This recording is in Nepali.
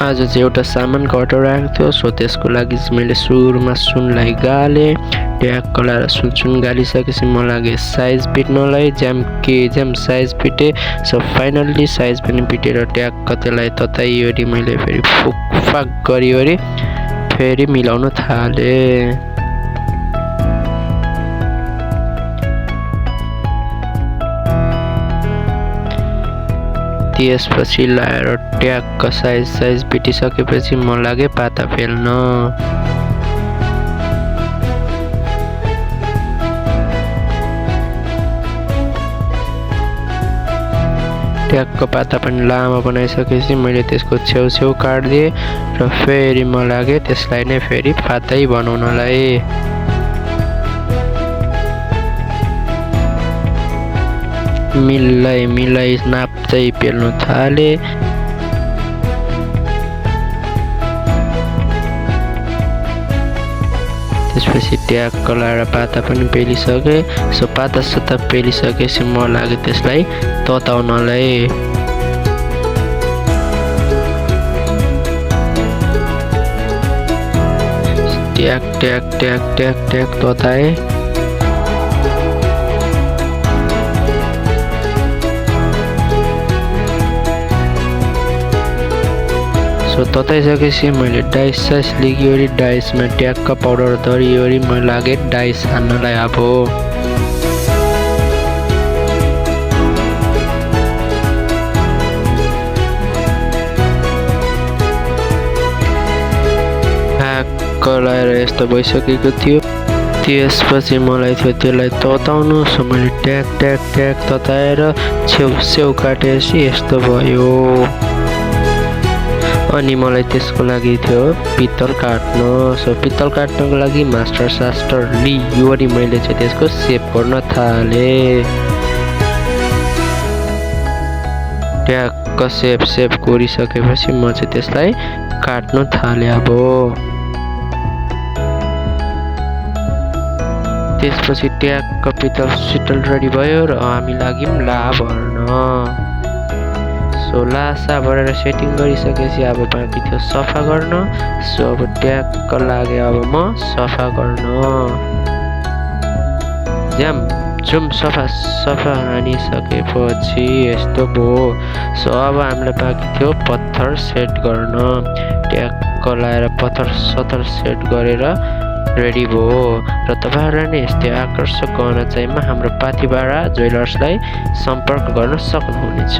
आज चाहिँ एउटा सामानको अर्डर आएको थियो, सो त्यसको लागि चाहिँ मैले सुरुमा सुनलाई गालेँ। ट्याक्क लाएर सुन गालिसकेपछि म लागेँ साइज पिट्नलाई। ज्याम साइज पिटेँ। सो फाइनल्ली साइज पनि पिटेर ट्याक्क त्यसलाई तताइवरी मैले फेरि फुकफाक गरिवरी फेरि मिलाउन थालेँ। त्यसपछि लाएर ट्याक्क साइज पिटिसकेपछि म लागेँ पाता फेल्न। ट्याक्क पाता पनि लामो बनाइसकेपछि मैले त्यसको छेउ काटिदिएँ र फेरि म लागेँ त्यसलाई नै फेरि पातै बनाउनलाई। मिलाई नाप्दै पेल्न थालेँ। त्यसपछि ट्याक्क लाएर पाता पनि पेलिसकेँ। सो पाता पेलिसकेपछि म लाग्यो त्यसलाई तताउनलाई। ट्याक तताएँ। तताइसकेपछि मैले डाइस लिगिवरी डाइसमा ट्याक्क पाउडर दरिवरी म लागेँ डाइस हान्नलाई। अब ट्याक्क लाएर यस्तो भइसकेको थियो। त्यसपछि मलाई थियो त्यसलाई तताउनु। सो मैले ट्याक तताएर छेउ काटेपछि यस्तो भयो। अनि मलाई त्यसको लागि थियो पित्तल काट्न। सो पित्तल काट्नको लागि मास्टर लिवरी मैले चाहिँ त्यसको सेप गर्न थालेँ। ट्याक्क सेप गरिसकेपछि म चाहिँ त्यसलाई काट्न थालेँ। अब त्यसपछि ट्याक्क पित्तल रेडी भयो र हामी लाग्यौँ ला भर्न। सो लासा भरेर सेटिङ गरिसकेपछि अब बाँकी थियो सफा गर्न। सो अब ट्याक्क लाग्यो अब म सफा गर्न। जुम सफा हानिसकेपछि यस्तो भयो। सो अब हामीलाई बाँकी थियो पत्थर सेट गर्न। ट्याक्क लाएर पत्थर सेट गरेर रेडी भयो। र तपाईँहरूलाई नै यस्तै आकर्षक गहना चाहिँमा हाम्रो पाथिबारा ज्वेलर्सलाई सम्पर्क गर्न सक्नुहुनेछ।